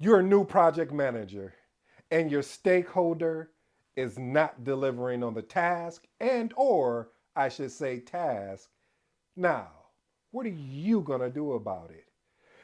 You're a new project manager and your stakeholder is not delivering on the task and or I should say task. Now, what are you going to do about it?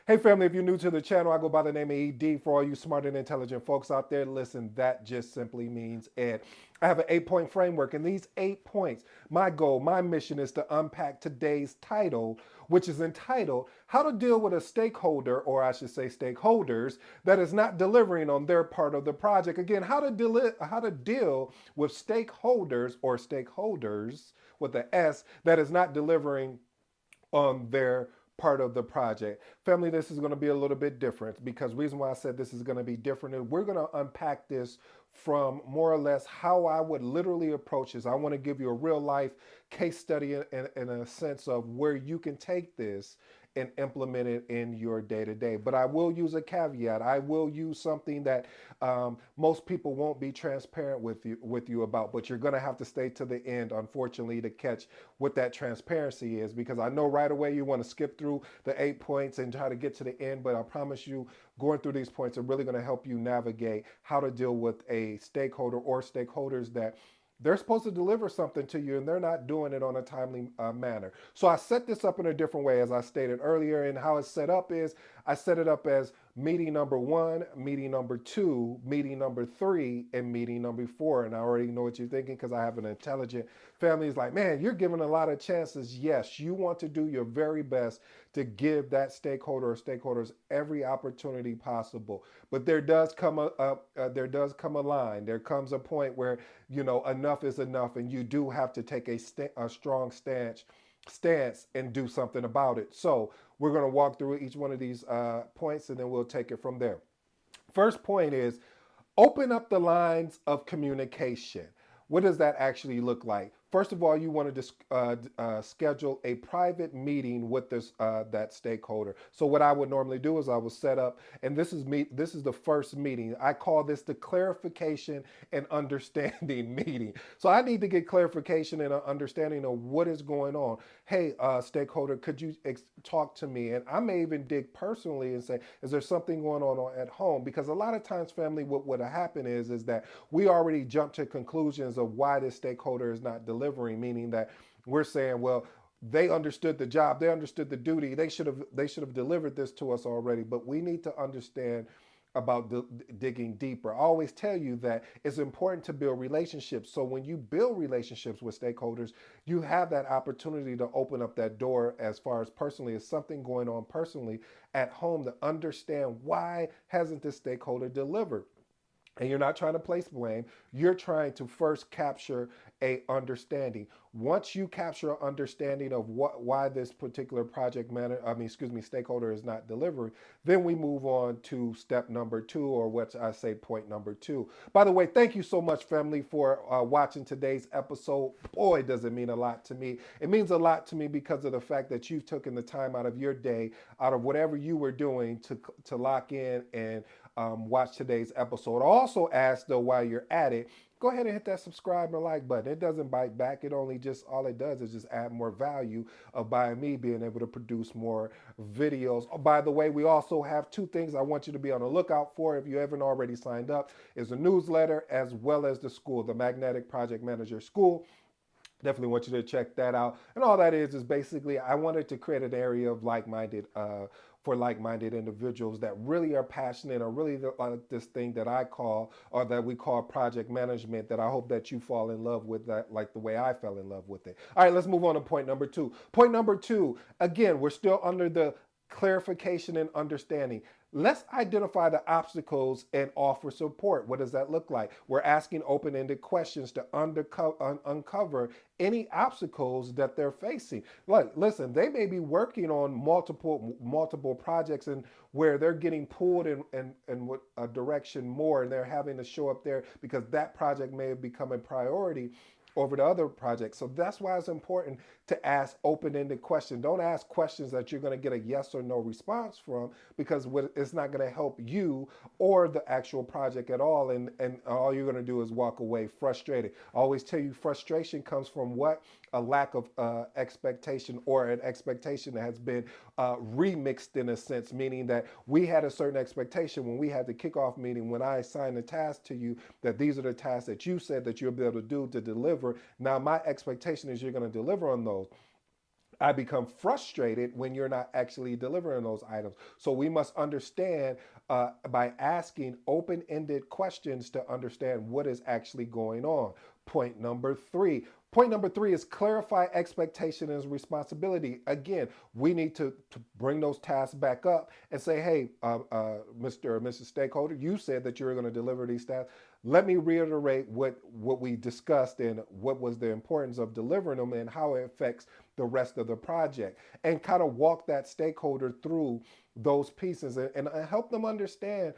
Hey family, if you're new to the channel, I go by the name of ED. For all you smart and intelligent folks out there, listen, that just simply means Ed. I have an 8-point framework, and these 8 points, my goal, my mission is to unpack today's title, which is entitled How to Deal with a Stakeholder, or I should say stakeholders, that is not delivering on their part of the project. Again, how to deal with stakeholders or stakeholders with the S that is not delivering on their part of the project. Family, this is going to be a little bit different because the reason why I said this is going to be different is we're going to unpack this from more or less how I would literally approach this. I want to give you a real life case study in a sense of where you can take this and implement it in your day to day. But I will use a caveat. I will use something that most people won't be transparent with you about. But you're going to have to stay to the end, unfortunately, to catch what that transparency is. Because I know right away you want to skip through the 8 points and try to get to the end. But I promise you, going through these points are really going to help you navigate how to deal with a stakeholder or stakeholders that they're supposed to deliver something to you and they're not doing it on a timely manner. So I set this up in a different way, as I stated earlier. And how it's set up is I set it up as meeting number one, meeting number two, meeting number three, and meeting number four. And I already know what you're thinking because I have an intelligent family. It's like, man, you're giving a lot of chances. Yes, you want to do your very best to give that stakeholder or stakeholders every opportunity possible. But there does come a line. There comes a point where enough is enough, and you do have to take a strong stance and do something about it. So we're going to walk through each one of these points, and then we'll take it from there. First point is open up the lines of communication. What does that actually look like? First of all, you want to schedule a private meeting with that stakeholder. So what I would normally do is I will set up, and this is me. This is the first meeting. I call this the clarification and understanding meeting. So I need to get clarification and an understanding of what is going on. Hey, stakeholder, could you talk to me? And I may even dig personally and say, is there something going on at home? Because a lot of times, family, what would happen is that we already jump to conclusions of why this stakeholder is not delivering, meaning that we're saying, well, they understood the job, they understood the duty, they should have delivered this to us already. But we need to understand about digging deeper. I always tell you that it's important to build relationships. So when you build relationships with stakeholders, you have that opportunity to open up that door as far as personally as something going on personally at home to understand why hasn't this stakeholder delivered. And you're not trying to place blame. You're trying to first capture a understanding. Once you capture an understanding of why this particular stakeholder is not delivering, then we move on to step number two, or what I say, point number two. By the way, thank you so much, family, for watching today's episode. Boy, does it mean a lot to me. It means a lot to me because of the fact that you've taken the time out of your day, out of whatever you were doing, to lock in and watch today's episode. I also ask, though, while you're at it, go ahead and hit that subscribe and like button. It doesn't bite back. All it does is just add more value by me being able to produce more videos. Oh, by the way, we also have two things I want you to be on the lookout for if you haven't already signed up, is a newsletter as well as the school, the Magnetic Project Manager School. Definitely want you to check that out. And all that is basically I wanted to create an area of for like-minded individuals that really are passionate or really like this thing that I call, or that we call, project management, that I hope that you fall in love with that, like the way I fell in love with it. All right, let's move on to point number two. Point number two, again, we're still under the clarification and understanding. Let's identify the obstacles and offer support. What does that look like? We're asking open-ended questions to uncover any obstacles that they're facing. Like, listen, they may be working on multiple projects and where they're getting pulled in a direction more, and they're having to show up there because that project may have become a priority over the other projects. So that's why it's important to ask open-ended questions. Don't ask questions that you're going to get a yes or no response from, because it's not going to help you or the actual project at all. And all you're going to do is walk away frustrated. I always tell you, frustration comes from what? a lack of expectation, or an expectation that has been remixed in a sense, meaning that we had a certain expectation when we had the kickoff meeting, when I assigned a task to you, that these are the tasks that you said that you'll be able to do to deliver. Now, my expectation is you're going to deliver on those. I become frustrated when you're not actually delivering those items. So we must understand by asking open ended questions to understand what is actually going on. Point number three. Point number three is clarify expectation and responsibility. Again, we need to bring those tasks back up and say, hey, Mr. or Mrs. Stakeholder, you said that you were going to deliver these tasks. Let me reiterate what we discussed and what was the importance of delivering them and how it affects the rest of the project, and kind of walk that stakeholder through those pieces, and help them understand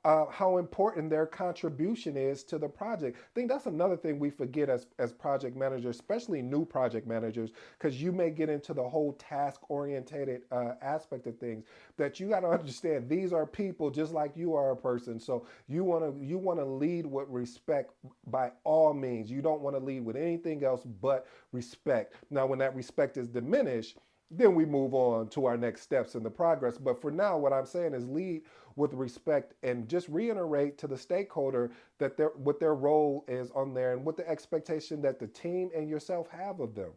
how important their contribution is to the project. I think that's another thing we forget as project managers, especially new project managers, because you may get into the whole task oriented aspect of things, that you got to understand these are people just like you are a person. So you want to lead with respect by all means. You don't want to lead with anything else but respect. Now, when that respect is diminished, then we move on to our next steps in the progress. But for now, what I'm saying is lead with respect, and just reiterate to the stakeholder that what their role is on there and what the expectation that the team and yourself have of them.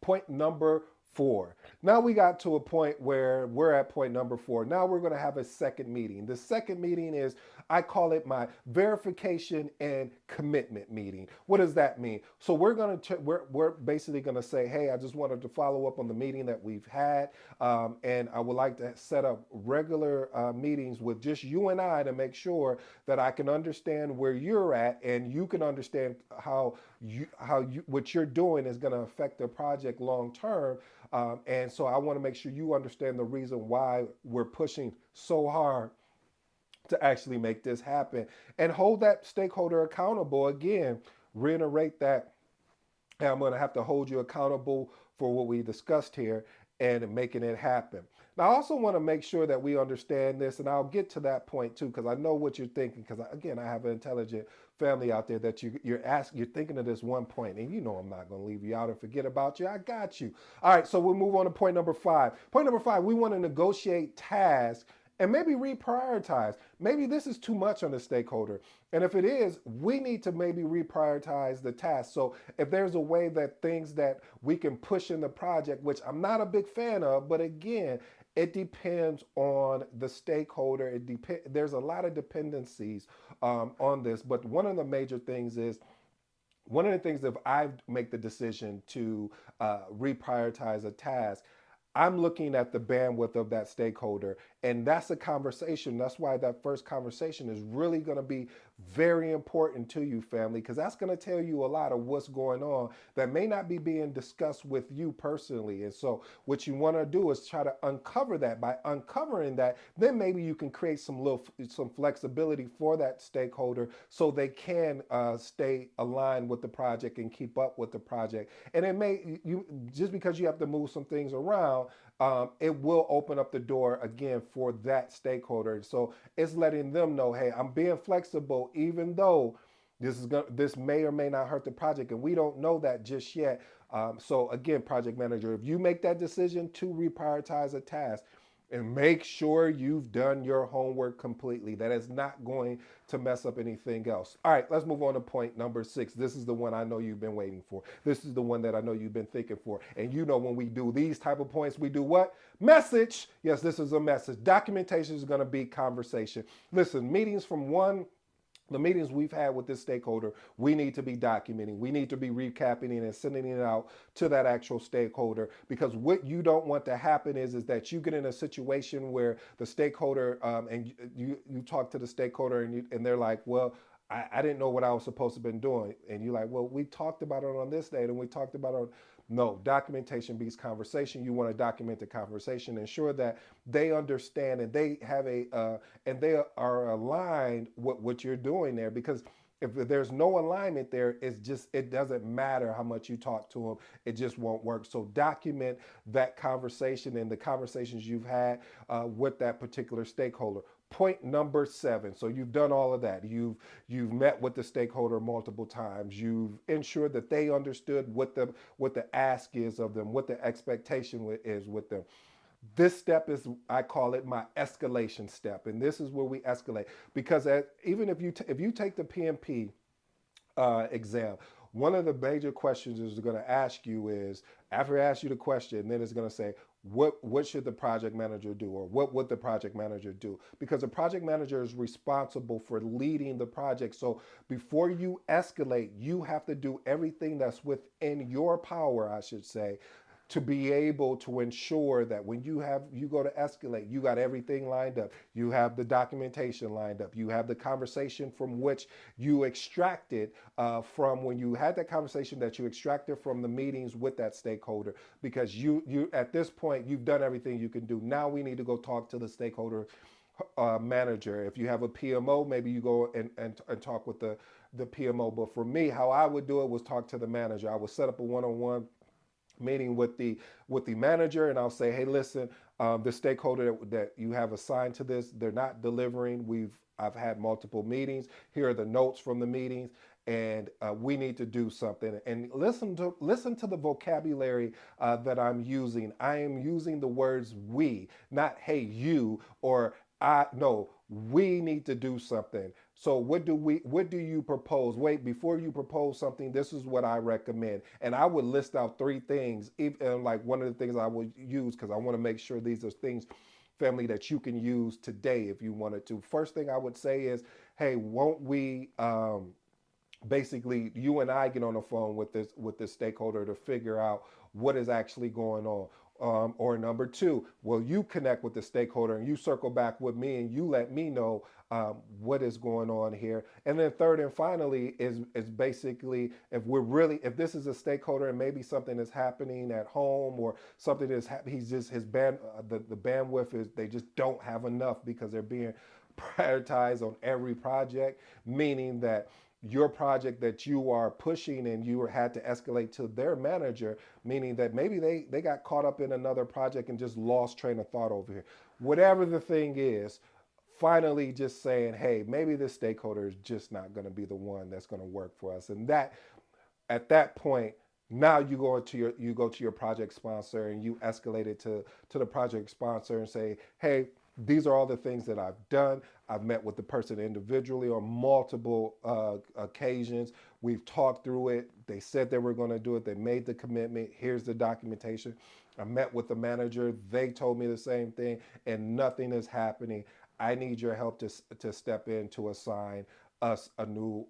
Point number four. Now we got to a point where we're at point number four. Now we're going to have a second meeting. The second meeting is, I call it my verification and commitment meeting. What does that mean? So we're basically going to say, hey, I just wanted to follow up on the meeting that we've had, and I would like to set up regular meetings with just you and I to make sure that I can understand where you're at and you can understand how what you're doing is going to affect the project long term. And so I want to make sure you understand the reason why we're pushing so hard to actually make this happen, and hold that stakeholder accountable. Again, reiterate that, and I'm going to have to hold you accountable for what we discussed here and making it happen. Now, I also want to make sure that we understand this, and I'll get to that point too, because I know what you're thinking. Because again, I have an intelligent family out there that you're thinking of this one point, and you know I'm not going to leave you out and forget about you. I got you. All right, so we'll move on to point number five. Point number five: we want to negotiate tasks and maybe reprioritize. Maybe this is too much on the stakeholder. And if it is, we need to maybe reprioritize the task. So if there's a way that things that we can push in the project, which I'm not a big fan of, but again, it depends on the stakeholder. There's a lot of dependencies on this, but one of the major things is, one of the things, if I make the decision to reprioritize a task, I'm looking at the bandwidth of that stakeholder. And that's a conversation. That's why that first conversation is really going to be very important to you, family, because that's going to tell you a lot of what's going on that may not be being discussed with you personally. And so what you want to do is try to uncover that. By uncovering that, then maybe you can create some flexibility for that stakeholder so they can stay aligned with the project and keep up with the project. And it may, you just because you have to move some things around, it will open up the door again for that stakeholder. So it's letting them know, hey, I'm being flexible, even though this may or may not hurt the project, and we don't know that just yet. So again, project manager, if you make that decision to reprioritize a task, and make sure you've done your homework completely. That is not going to mess up anything else. All right, let's move on to point number six. This is the one I know you've been waiting for. This is the one that I know you've been thinking for. And you know, when we do these type of points, we do what? Message. Yes, this is a message. Documentation is going to be conversation. Listen, the meetings we've had with this stakeholder, we need to be documenting. We need to be recapping and sending it out to that actual stakeholder, because what you don't want to happen is that you get in a situation where the stakeholder and you talk to the stakeholder and they're like, well, I didn't know what I was supposed to have been doing. And you're like, well, we talked about it on this date and we talked about it on. No, documentation beats conversation. You want to document the conversation, ensure that they understand and they have and they are aligned with what you're doing there. Because If there's no alignment there, it doesn't matter how much you talk to them, it just won't work. So document that conversation and the conversations you've had with that particular stakeholder. Point number 7. So you've done all of that. You've met with the stakeholder multiple times. You've ensured that they understood what the ask is of them, what the expectation is with them. This step is, I call it my escalation step, and this is where we escalate. Because even if you take the PMP exam, one of the major questions is going to ask you is, after I ask you the question, then it's going to say, what should the project manager do, or what would the project manager do? Because the project manager is responsible for leading the project. So before you escalate, you have to do everything that's within your power, I should say, to be able to ensure that when you go to escalate, you got everything lined up. You have the documentation lined up. You have the conversation from which you extracted from when you had that conversation, that you extracted from the meetings with that stakeholder. Because you at this point, you've done everything you can do. Now we need to go talk to the stakeholder manager. If you have a PMO, maybe you go and talk with the PMO. But for me, how I would do it was talk to the manager. I would set up a one-on-one meeting with the manager, and I'll say, hey, listen, the stakeholder that you have assigned to this, they're not delivering. I've had multiple meetings. Here are the notes from the meetings, and we need to do something. And listen to the vocabulary that I'm using. I am using the words we, not hey you or I. No, we need to do something. So what do you propose? Wait, before you propose something, this is what I recommend. And I would list out 3 things, even like one of the things I would use, because I want to make sure these are things, family, that you can use today if you wanted to. First thing I would say is, hey, won't we basically, you and I get on the phone with this stakeholder to figure out what is actually going on. Or number 2, will you connect with the stakeholder and you circle back with me and you let me know what is going on here. And then third and finally is basically, if this is a stakeholder and maybe something is happening at home, or something is he's just the bandwidth is, they just don't have enough because they're being prioritized on every project, meaning that your project that you are pushing and you had to escalate to their manager, meaning that maybe they got caught up in another project and just lost train of thought over here. Whatever the thing is, finally just saying, hey, maybe this stakeholder is just not going to be the one that's going to work for us. And that, at that point, now you go to your project sponsor and you escalate it to the project sponsor and say, hey, these are all the things that I've done. I've met with the person individually on multiple occasions. We've talked through it. They said they were going to do it. They made the commitment. Here's the documentation. I met with the manager. They told me the same thing, and nothing is happening. I need your help to step in to assign us a new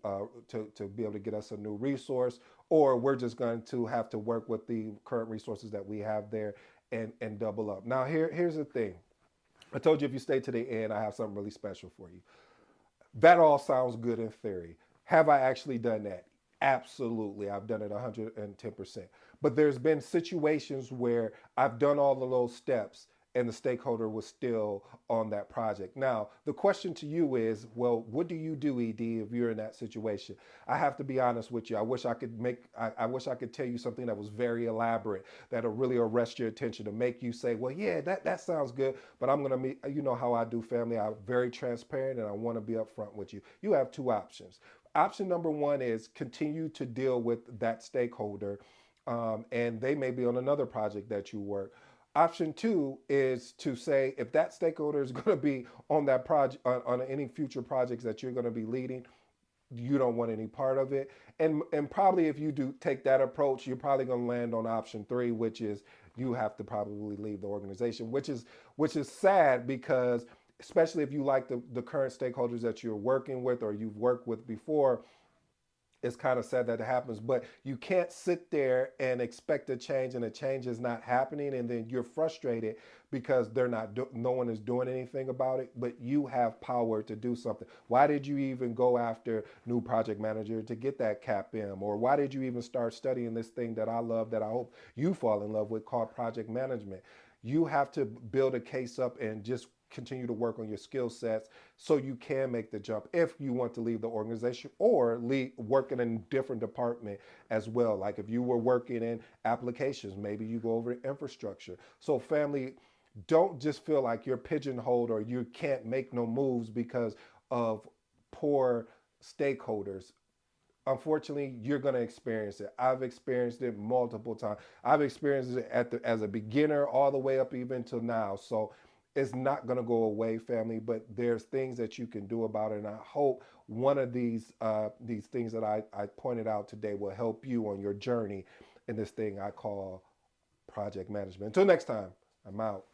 to be able to get us a new resource, or we're just going to have to work with the current resources that we have there and double up. Now here's the thing. I told you if you stay to the end, I have something really special for you. That all sounds good in theory. Have I actually done that? Absolutely. I've done it 110%. But there's been situations where I've done all of those steps and the stakeholder was still on that project. Now, the question to you is, well, what do you do, ED, if you're in that situation? I have to be honest with you. I wish I could tell you something that was very elaborate, that'll really arrest your attention, to make you say, well, yeah, that sounds good, but I'm going to meet, you know how I do, family. I'm very transparent and I want to be upfront with you. You have 2 options. Option number 1 is continue to deal with that stakeholder, and they may be on another project that you work. Option 2 is to say, if that stakeholder is going to be on that project, on any future projects that you're going to be leading, you don't want any part of it. And probably if you do take that approach, you're probably going to land on option 3, which is you have to probably leave the organization, which is sad, because especially if you like the current stakeholders that you're working with or you've worked with before, it's kind of sad that it happens. But you can't sit there and expect a change and a change is not happening, and then you're frustrated because no one is doing anything about it. But you have power to do something. Why did you even go after new project manager to get that CAPM? Or why did you even start studying this thing that I love, that I hope you fall in love with, called project management? You have to build a case up and just continue to work on your skill sets so you can make the jump if you want to leave the organization or work in a different department as well. Like if you were working in applications, maybe you go over to infrastructure. So family, don't just feel like you're pigeonholed or you can't make no moves because of poor stakeholders. Unfortunately, you're going to experience it. I've experienced it multiple times. I've experienced it as a beginner all the way up even till now. So it's not going to go away, family, but there's things that you can do about it. And I hope one of these things that I pointed out today will help you on your journey in this thing I call project management. Until next time, I'm out.